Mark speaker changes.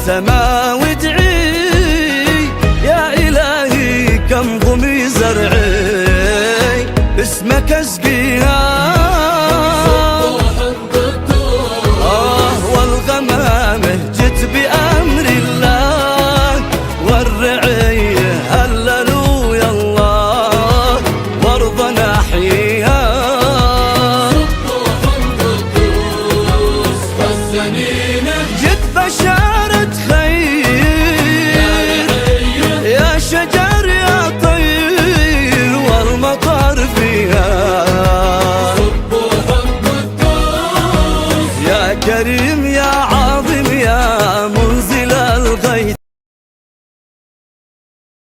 Speaker 1: سما وادعي يا إلهي كم ضمي زرعي باسمك اسقيها والغمامه جت بأمر الله والرعيه هللوا يا الله وارضنا احييها جت بشارة خير يا شجر يا طير والمطر فيها يا كريم يا